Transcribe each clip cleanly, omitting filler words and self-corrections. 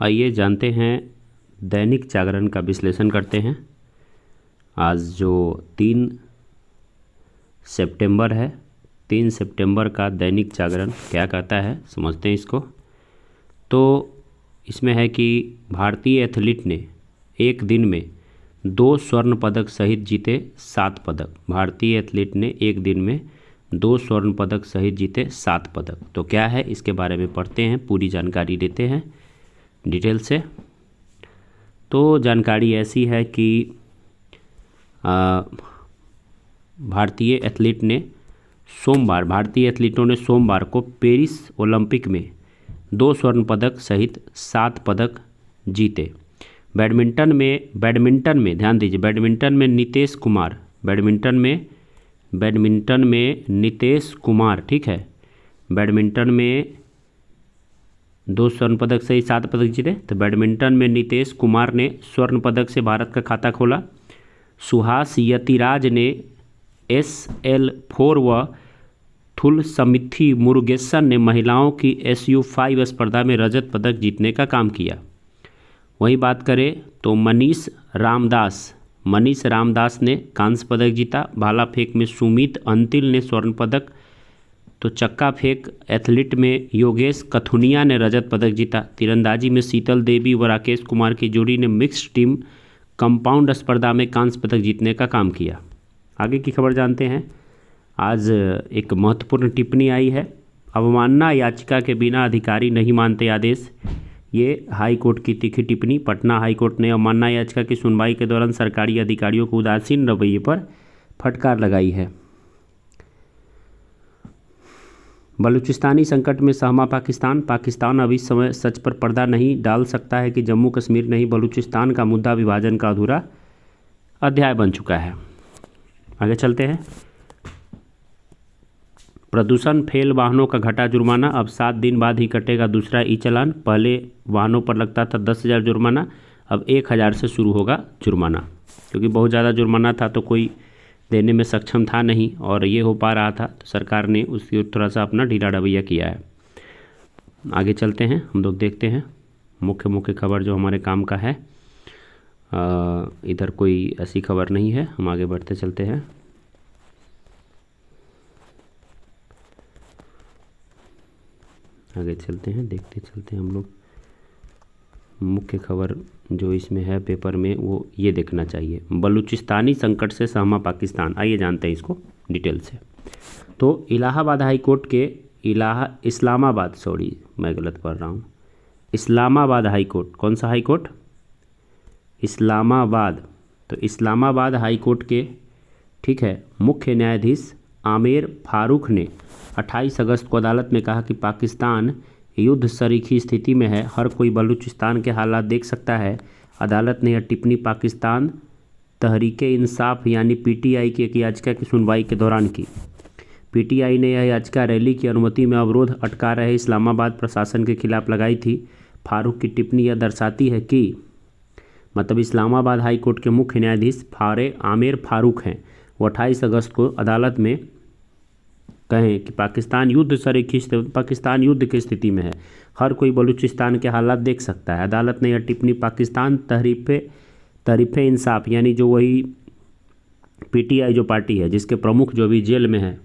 आइए जानते हैं, दैनिक जागरण का विश्लेषण करते हैं। आज जो 3 सितंबर है, 3 सितंबर का दैनिक जागरण क्या कहता है समझते हैं इसको। तो इसमें है कि भारतीय एथलीट ने एक दिन में 2 स्वर्ण पदक सहित जीते 7 पदक। भारतीय एथलीट ने एक दिन में 2 स्वर्ण पदक सहित जीते 7 पदक। तो क्या है इसके बारे में पढ़ते हैं, पूरी जानकारी लेते हैं डिटेल से। तो जानकारी ऐसी है कि भारतीय एथलीटों ने सोमवार को पेरिस ओलंपिक में 2 स्वर्ण पदक सहित 7 पदक जीते। बैडमिंटन में ध्यान दीजिए, बैडमिंटन में नीतेश कुमार, ठीक है, बैडमिंटन में 2 स्वर्ण पदक सहित 7 पदक जीते। तो बैडमिंटन में नीतेश कुमार ने स्वर्ण पदक से भारत का खाता खोला। सुहास यतिराज ने SL4 व थुलसमिथी मुरुगेसन ने महिलाओं की SU5 स्पर्धा में रजत पदक जीतने का काम किया। वही बात करें तो मनीष रामदास ने कांस्य पदक जीता। भाला फेंक में सुमित अंतिल ने स्वर्ण पदक। तो चक्का फेंक एथलीट में योगेश कथुनिया ने रजत पदक जीता। तीरंदाजी में शीतल देवी व राकेश कुमार की जोड़ी ने मिक्स्ड टीम कंपाउंड स्पर्धा में कांस्य पदक जीतने का काम किया। आगे की खबर जानते हैं। आज एक महत्वपूर्ण टिप्पणी आई है। अवमानना याचिका के बिना अधिकारी नहीं मानते आदेश। ये हाई कोर्ट की तीखी टिप्पणी। पटना हाई कोर्ट ने अवमानना याचिका की सुनवाई के दौरान सरकारी अधिकारियों को उदासीन रवैये पर फटकार लगाई है। बलूचिस्तानी संकट में सहमा पाकिस्तान अभी समय सच पर पर्दा नहीं डाल सकता है कि जम्मू कश्मीर नहीं बलूचिस्तान का मुद्दा विभाजन का अधूरा अध्याय बन चुका है। आगे चलते हैं। प्रदूषण फेल वाहनों का घटा जुर्माना। अब 7 दिन बाद ही कटेगा दूसरा ई चालान। पहले वाहनों पर लगता था 10,000 जुर्माना, अब 1,000 से शुरू होगा जुर्माना, क्योंकि बहुत ज़्यादा जुर्माना था तो कोई देने में सक्षम था नहीं और ये हो पा रहा था, तो सरकार ने उसकी थोड़ा सा अपना ढीला रवैया किया है। आगे चलते हैं, हम लोग देखते हैं मुख्य खबर जो हमारे काम का है। इधर कोई ऐसी खबर नहीं है, हम आगे बढ़ते चलते हैं। आगे चलते हैं, देखते चलते हैं हम लोग। मुख्य खबर जो इसमें है पेपर में वो ये देखना चाहिए, बलूचिस्तानी संकट से सहमा पाकिस्तान। आइए जानते हैं इसको डिटेल से। तो इलाहाबाद हाई कोर्ट के इस्लामाबाद हाई कोर्ट, कौन सा हाई कोर्ट? इस्लामाबाद। तो इस्लामाबाद हाई कोर्ट के, ठीक है, मुख्य न्यायाधीश आमिर फारूक ने 28 अगस्त को अदालत में कहा कि पाकिस्तान युद्ध सरीखी स्थिति में है, हर कोई बलूचिस्तान के हालात देख सकता है। अदालत ने यह टिप्पणी पाकिस्तान तहरीके इंसाफ यानी PTI की एक याचिका की सुनवाई के दौरान की। PTI ने यह याचिका रैली की अनुमति में अवरोध अटका रहे इस्लामाबाद प्रशासन के खिलाफ लगाई थी। फारूक की टिप्पणी यह दर्शाती है कि मतलब इस्लामाबाद हाई कोर्ट के मुख्य न्यायाधीश आमिर फारूक हैं, वो 28 अगस्त को अदालत में कहें कि पाकिस्तान युद्ध की स्थिति में है, हर कोई बलूचिस्तान के हालात देख सकता है। अदालत ने यह टिप्पणी पाकिस्तान तहरीके इंसाफ यानी जो वही PTI जो पार्टी है जिसके प्रमुख जो भी जेल में है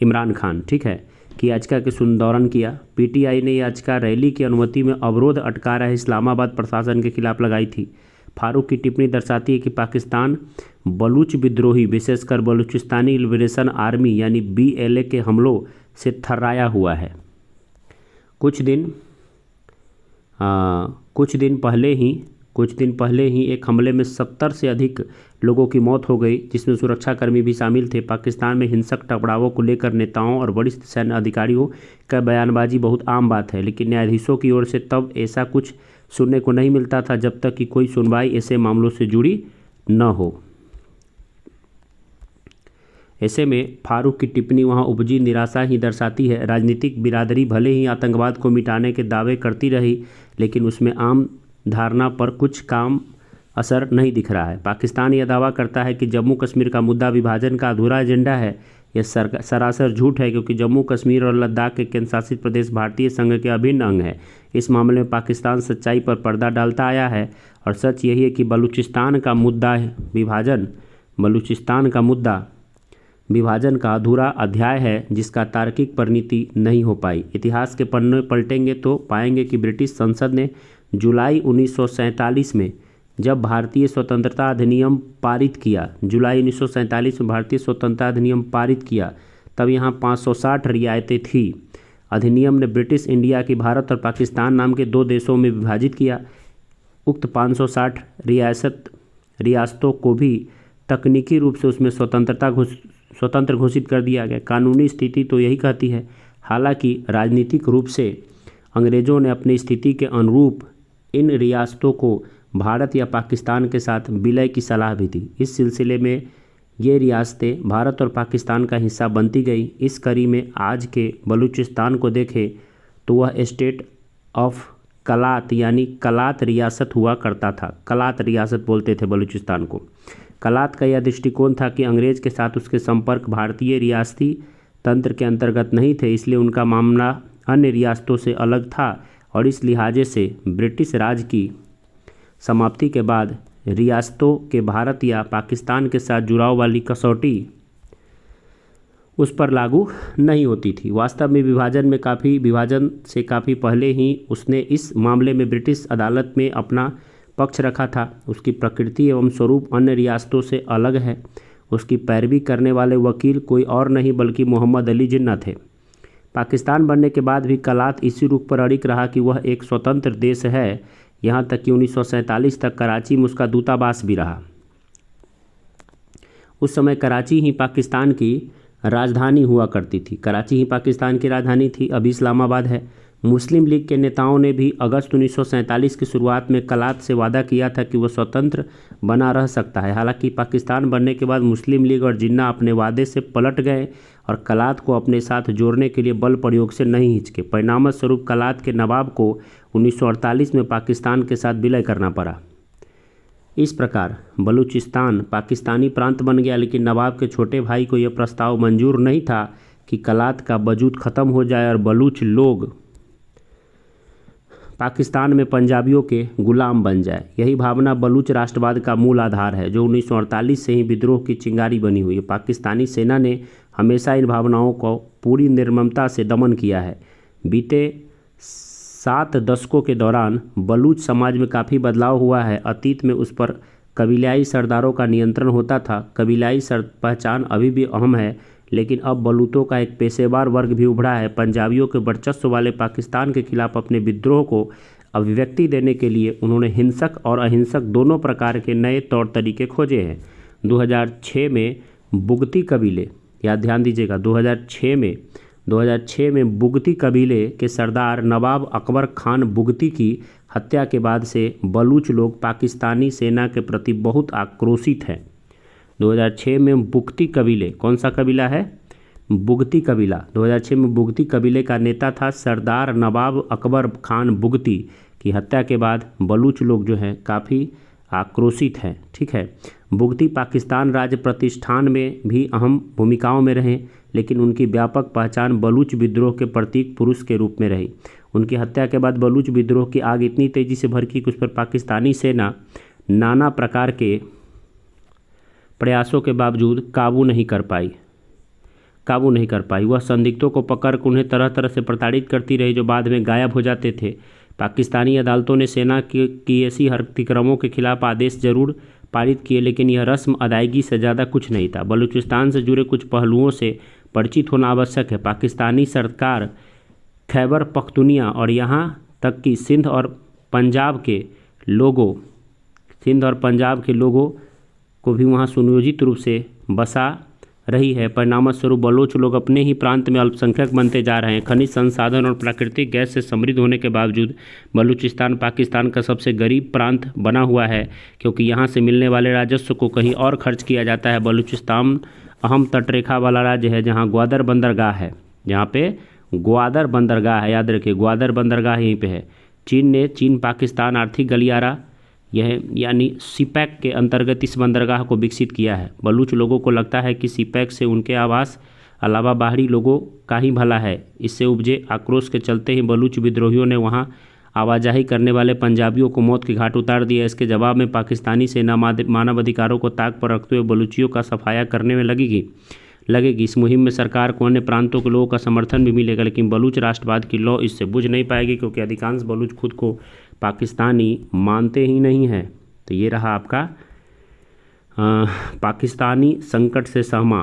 इमरान खान, ठीक है, की याचिका के दौरान किया। PTI ने याचिका रैली की अनुमति में अवरोध अटका रहे इस्लामाबाद प्रशासन के खिलाफ लगाई थी। फारूक की टिप्पणी दर्शाती है कि पाकिस्तान बलूच विद्रोही विशेषकर बलूचिस्तानी लिबरेशन आर्मी यानी BLA के हमलों से थर्राया हुआ है। कुछ दिन पहले ही एक हमले में 70 से अधिक लोगों की मौत हो गई, जिसमें सुरक्षाकर्मी भी शामिल थे। पाकिस्तान में हिंसक टकरावों को लेकर नेताओं और वरिष्ठ सैन्य अधिकारियों का बयानबाजी बहुत आम बात है, लेकिन न्यायाधीशों की ओर से तब ऐसा कुछ सुनने को नहीं मिलता था जब तक कि कोई सुनवाई ऐसे मामलों से जुड़ी न हो। ऐसे में फारूक की टिप्पणी वहां उपजी निराशा ही दर्शाती है। राजनीतिक बिरादरी भले ही आतंकवाद को मिटाने के दावे करती रही, लेकिन उसमें आम धारणा पर कुछ काम असर नहीं दिख रहा है। पाकिस्तान यह दावा करता है कि जम्मू कश्मीर का मुद्दा विभाजन का अधूरा एजेंडा है। यह सरासर झूठ है, क्योंकि जम्मू कश्मीर और लद्दाख के केंद्रशासित प्रदेश भारतीय संघ के अभिन्न अंग है। इस मामले में पाकिस्तान सच्चाई पर पर्दा डालता आया है और सच यही है कि बलूचिस्तान का मुद्दा विभाजन का अधूरा अध्याय है, जिसका तार्किक परिणति नहीं हो पाई। इतिहास के पन्ने पलटेंगे तो पाएंगे कि ब्रिटिश संसद ने जुलाई 1947 में जब भारतीय स्वतंत्रता अधिनियम पारित किया, तब यहाँ 560 रियायतें थी। अधिनियम ने ब्रिटिश इंडिया की भारत और पाकिस्तान नाम के 2 देशों में विभाजित किया। उक्त 560 रियासतों को भी तकनीकी रूप से उसमें स्वतंत्र घोषित कर दिया गया। कानूनी स्थिति तो यही कहती है। हालांकि राजनीतिक रूप से अंग्रेज़ों ने अपनी स्थिति के अनुरूप इन रियासतों को भारत या पाकिस्तान के साथ विलय की सलाह भी दी। इस सिलसिले में ये रियासतें भारत और पाकिस्तान का हिस्सा बनती गई। इस कड़ी में आज के बलूचिस्तान को देखें तो वह स्टेट ऑफ कलात यानी कलात रियासत हुआ करता था। कलात रियासत बोलते थे बलूचिस्तान को। कलात का यह दृष्टिकोण था कि अंग्रेज़ के साथ उसके संपर्क भारतीय रियासती तंत्र के अंतर्गत नहीं थे, इसलिए उनका मामला अन्य रियासतों से अलग था और इस लिहाजे से ब्रिटिश राज की समाप्ति के बाद रियासतों के भारत या पाकिस्तान के साथ जुड़ाव वाली कसौटी उस पर लागू नहीं होती थी। वास्तव में विभाजन से काफ़ी पहले ही उसने इस मामले में ब्रिटिश अदालत में अपना पक्ष रखा था। उसकी प्रकृति एवं स्वरूप अन्य रियासतों से अलग है। उसकी पैरवी करने वाले वकील कोई और नहीं बल्कि मोहम्मद अली जिन्ना थे। पाकिस्तान बनने के बाद भी कलात इसी रुख पर अड़िग रहा कि वह एक स्वतंत्र देश है, यहाँ तक कि 1947 तक कराची में उसका दूतावास भी रहा। उस समय कराची ही पाकिस्तान की राजधानी हुआ करती थी। कराची ही पाकिस्तान की राजधानी थी, अभी इस्लामाबाद है। मुस्लिम लीग के नेताओं ने भी अगस्त 1947 की शुरुआत में कलात से वादा किया था कि वह स्वतंत्र बना रह सकता है। हालांकि पाकिस्तान बनने के बाद मुस्लिम लीग और जिन्ना अपने वादे से पलट गए और कलात को अपने साथ जोड़ने के लिए बल प्रयोग से नहीं हिचके। परिणामस्वरूप कलात के नवाब को 1948 में पाकिस्तान के साथ विलय करना पड़ा। इस प्रकार बलूचिस्तान पाकिस्तानी प्रांत बन गया, लेकिन नवाब के छोटे भाई को यह प्रस्ताव मंजूर नहीं था कि कलात का वजूद ख़त्म हो जाए और बलूच लोग पाकिस्तान में पंजाबियों के गुलाम बन जाए। यही भावना बलूच राष्ट्रवाद का मूल आधार है, जो 1948 से ही विद्रोह की चिंगारी बनी हुई है। पाकिस्तानी सेना ने हमेशा इन भावनाओं को पूरी निर्ममता से दमन किया है। बीते 7 दशकों के दौरान बलूच समाज में काफ़ी बदलाव हुआ है। अतीत में उस पर कबीलाई सरदारों का नियंत्रण होता था। कबीलाई पहचान अभी भी अहम है, लेकिन अब बलूतों का एक पेशेवर वर्ग भी उभरा है। पंजाबियों के वर्चस्व वाले पाकिस्तान के खिलाफ अपने विद्रोह को अभिव्यक्ति देने के लिए उन्होंने हिंसक और अहिंसक दोनों प्रकार के नए तौर तरीके खोजे हैं। 2006 में बुगती कबीले, याद ध्यान दीजिएगा, 2006 में बुगती कबीले के सरदार नवाब अकबर खान बुगती की हत्या के बाद से बलूच लोग पाकिस्तानी सेना के प्रति बहुत आक्रोशित हैं। 2006 में बुगती कबीले, कौन सा कबीला है? बुगती कबीला। 2006 में बुगती कबीले का नेता था सरदार नवाब अकबर खान बुगती की हत्या के बाद बलूच लोग जो हैं काफ़ी आक्रोशित हैं। ठीक है, बुगती पाकिस्तान राज्य प्रतिष्ठान में भी अहम भूमिकाओं में रहे, लेकिन उनकी व्यापक पहचान बलूच विद्रोह के प्रतीक पुरुष के रूप में रही। उनकी हत्या के बाद बलूच विद्रोह की आग इतनी तेज़ी से भड़की कि उस पर पाकिस्तानी सेना नाना प्रकार के प्रयासों के बावजूद काबू नहीं कर पाई। वह संदिग्धों को पकड़ कर उन्हें तरह तरह से प्रताड़ित करती रही, जो बाद में गायब हो जाते थे। पाकिस्तानी अदालतों ने सेना की ऐसी अतिक्रमणों के खिलाफ आदेश जरूर पारित किए, लेकिन यह रस्म अदायगी से ज़्यादा कुछ नहीं था। बलूचिस्तान से जुड़े कुछ पहलुओं से परिचित होना आवश्यक है। पाकिस्तानी सरकार खैबर पख्तूनिया और यहाँ तक कि सिंध और पंजाब के लोगों को भी वहाँ सुनियोजित रूप से बसा रही है। परिणामस्वरूप बलोच लोग अपने ही प्रांत में अल्पसंख्यक बनते जा रहे हैं। खनिज संसाधन और प्राकृतिक गैस से समृद्ध होने के बावजूद बलूचिस्तान पाकिस्तान का सबसे गरीब प्रांत बना हुआ है, क्योंकि यहाँ से मिलने वाले राजस्व को कहीं और खर्च किया जाता है। बलूचिस्तान अहम तटरेखा वाला राज्य है, जहाँ ग्वादर बंदरगाह है, याद रखिए ग्वादर बंदरगाह यहीं पे है। चीन पाकिस्तान आर्थिक गलियारा यह यानी सीपैक के अंतर्गत इस बंदरगाह को विकसित किया है। बलूच लोगों को लगता है कि सीपैक से उनके आवास अलावा बाहरी लोगों का ही भला है। इससे उपजे आक्रोश के चलते ही बलूच विद्रोहियों ने वहां आवाजाही करने वाले पंजाबियों को मौत के घाट उतार दिया। इसके जवाब में पाकिस्तानी सेना मानवाधिकारों को ताक पर रखते हुए बलूचियों का सफाया करने में लगेगी। इस मुहिम में सरकार को अन्य प्रांतों के लोगों का समर्थन भी मिलेगा, लेकिन बलूच राष्ट्रवाद की लौ इससे बुझ नहीं पाएगी, क्योंकि अधिकांश बलूच खुद को पाकिस्तानी मानते ही नहीं हैं। तो ये रहा आपका पाकिस्तानी संकट से सहमा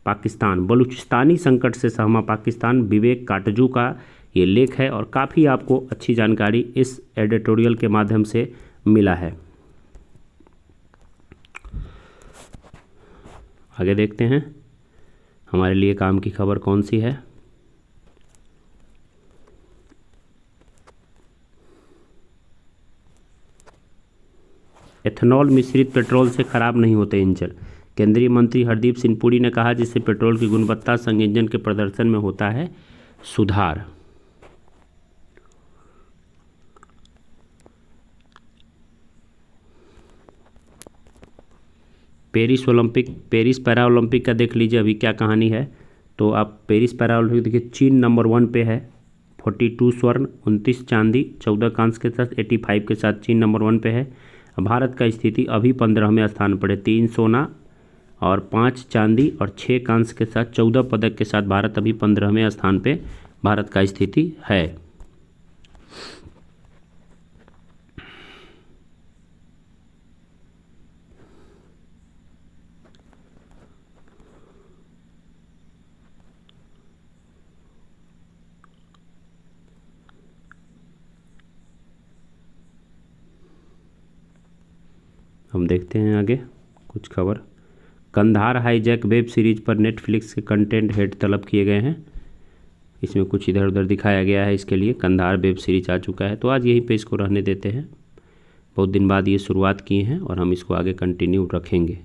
पाकिस्तान, बलूचिस्तानी संकट से सहमा पाकिस्तान, विवेक काटजू का ये लेख है और काफ़ी आपको अच्छी जानकारी इस एडिटोरियल के माध्यम से मिला है। आगे देखते हैं हमारे लिए काम की खबर कौन सी है। एथेनॉल मिश्रित पेट्रोल से खराब नहीं होते इंजन। केंद्रीय मंत्री हरदीप सिंह पुरी ने कहा, जिससे पेट्रोल की गुणवत्ता संग इंजन के प्रदर्शन में होता है सुधार। पेरिस पैरा ओलंपिक का देख लीजिए अभी क्या कहानी है। तो आप पेरिस पैरा ओलंपिक देखिए, चीन नंबर 1 पे है, 42 स्वर्ण, 29 चांदी, 14 कांस्य के साथ 85 के साथ चीन नंबर 1 पे है। भारत का स्थिति अभी 15वें स्थान पर है, 3 सोना और 5 चांदी और 6 कांस्य के साथ 14 पदक के साथ भारत अभी 15वें स्थान पे भारत का स्थिति है। हम देखते हैं आगे कुछ खबर। कंधार हाईजैक वेब सीरीज पर नेटफ्लिक्स के कंटेंट हेड तलब किए गए हैं। इसमें कुछ इधर उधर दिखाया गया है, इसके लिए कंधार वेब सीरीज आ चुका है। तो आज यहीं पे इसको रहने देते हैं। बहुत दिन बाद ये शुरुआत किए हैं और हम इसको आगे कंटिन्यू रखेंगे।